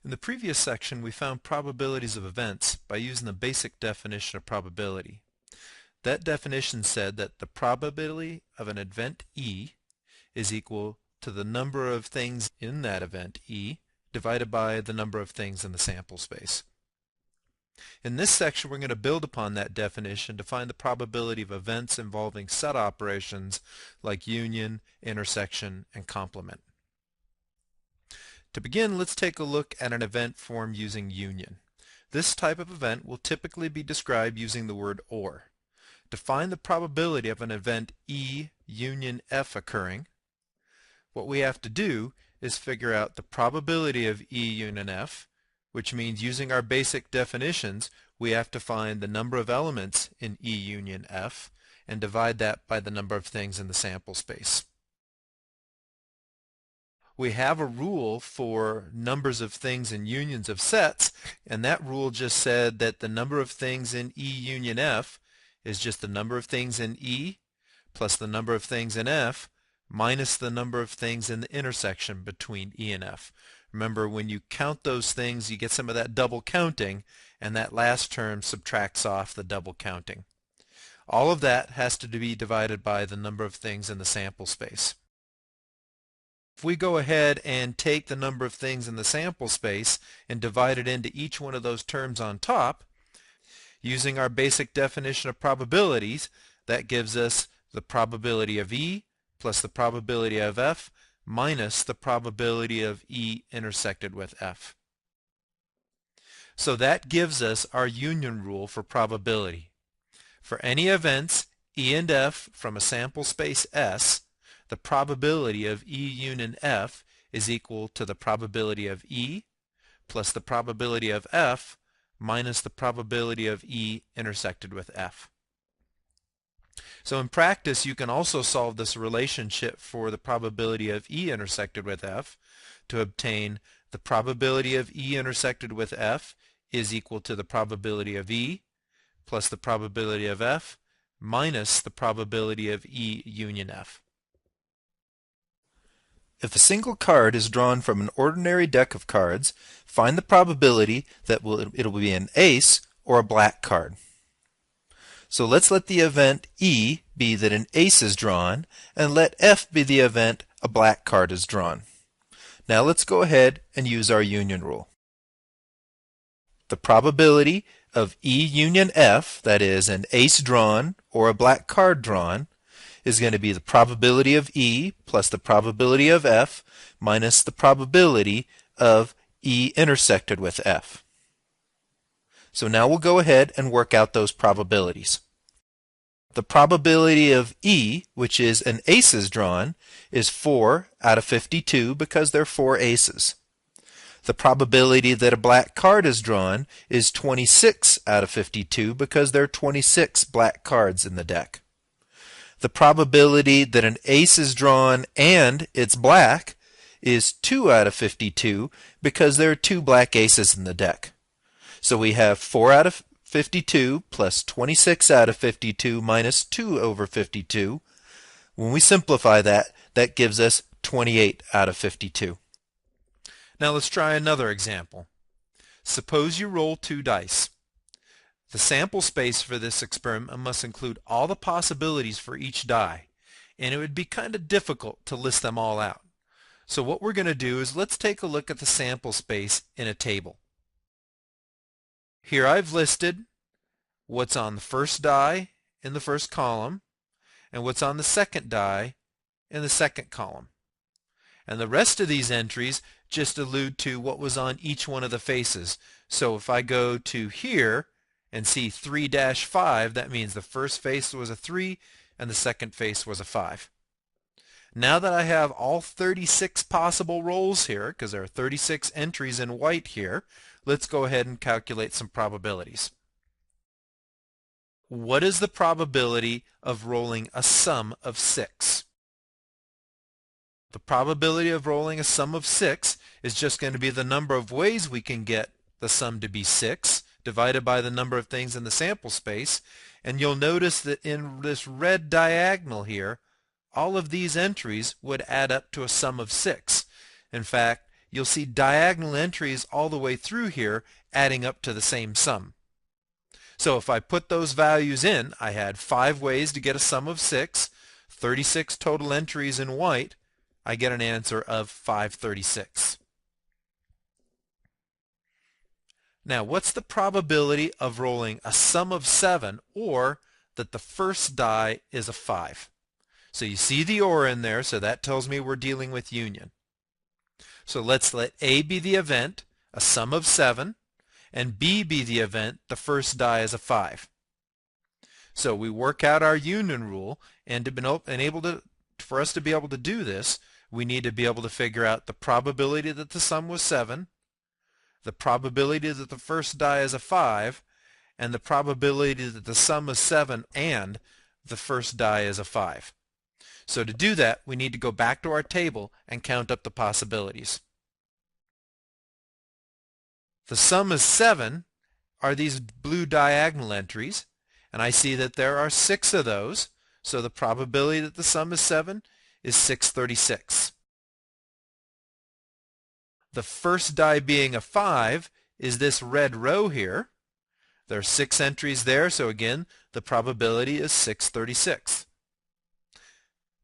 In the previous section, we found probabilities of events by using the basic definition of probability. That definition said that the probability of an event E is equal to the number of things in that event E divided by the number of things in the sample space. In this section, we're going to build upon that definition to find the probability of events involving set operations like union, intersection, and complement. To begin, let's take a look at an event form using union. This type of event will typically be described using the word OR. To find the probability of an event E union F occurring, what we have to do is figure out the probability of E union F, which means using our basic definitions, we have to find the number of elements in E union F and divide that by the number of things in the sample space. We have a rule for numbers of things in unions of sets, and that rule just said that the number of things in E union F is just the number of things in E plus the number of things in F minus the number of things in the intersection between E and F. Remember, when you count those things, you get some of that double counting, and that last term subtracts off the double counting. All of that has to be divided by the number of things in the sample space. If we go ahead and take the number of things in the sample space and divide it into each one of those terms on top, using our basic definition of probabilities, that gives us the probability of E plus the probability of F minus the probability of E intersected with F. So that gives us our union rule for probability. For any events E and F from a sample space S, the probability of E union F is equal to the probability of E plus the probability of F minus the probability of E intersected with F. So in practice, you can also solve this relationship for the probability of E intersected with F to obtain the probability of E intersected with F is equal to the probability of E plus the probability of F minus the probability of E union F. If a single card is drawn from an ordinary deck of cards, find the probability that it will be an ace or a black card. So let's let the event E be that an ace is drawn, and let F be the event a black card is drawn. Now let's go ahead and use our union rule. The probability of E union F, that is an ace drawn or a black card drawn, is going to be the probability of E plus the probability of F minus the probability of E intersected with F. So now we'll go ahead and work out those probabilities. The probability of E, which is an ace is drawn, is 4 out of 52 because there are 4 aces. The probability that a black card is drawn is 26 out of 52 because there are 26 black cards in the deck. The probability that an ace is drawn and it's black is 2 out of 52 because there are 2 black aces in the deck. So we have 4 out of 52 plus 26 out of 52 minus 2 over 52. When we simplify that, that gives us 28 out of 52. Now let's try another example. Suppose you roll 2 dice. The sample space for this experiment must include all the possibilities for each die, and it would be kind of difficult to list them all out. So what we're going to do is let's take a look at the sample space in a table. Here I've listed what's on the first die in the first column and what's on the second die in the second column. And the rest of these entries just allude to what was on each one of the faces. So if I go to here and see 3-5, that means the first face was a 3 and the second face was a 5. Now that I have all 36 possible rolls here, because there are 36 entries in white here, let's go ahead and calculate some probabilities. What is the probability of rolling a sum of 6? The probability of rolling a sum of 6 is just going to be the number of ways we can get the sum to be 6 divided by the number of things in the sample space, and you'll notice that in this red diagonal here, all of these entries would add up to a sum of 6. In fact, you'll see diagonal entries all the way through here adding up to the same sum. So if I put those values in, I had 5 ways to get a sum of 6, 36 total entries in white, I get an answer of 536. Now, what's the probability of rolling a sum of 7 or that the first die is a 5? So you see the or in there, so that tells me we're dealing with union. So let's let A be the event, a sum of 7, and B be the event, the first die is a 5. So we work out our union rule, and for us to be able to do this, we need to be able to figure out the probability that the sum was 7, the probability that the first die is a 5, and the probability that the sum is 7 and the first die is a 5. So to do that, we need to go back to our table and count up the possibilities. The sum is 7 are these blue diagonal entries, and I see that there are 6 of those, so the probability that the sum is 7 is 636. The first die being a 5 is this red row here. There are 6 entries there, so again, the probability is 636.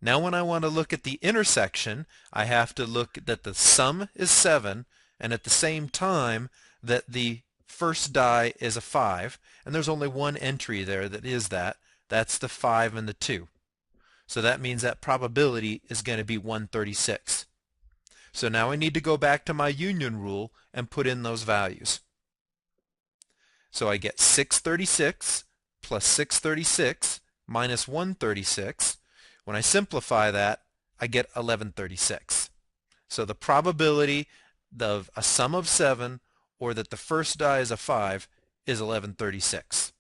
Now when I want to look at the intersection, I have to look that the sum is 7, and at the same time that the first die is a 5, and there's only one entry there that is that. That's the 5 and the 2. So that means that probability is going to be 136. So now I need to go back to my union rule and put in those values. So I get 636 plus 636 minus 136. When I simplify that, I get 1136. So the probability of a sum of 7 or that the first die is a 5 is 1136.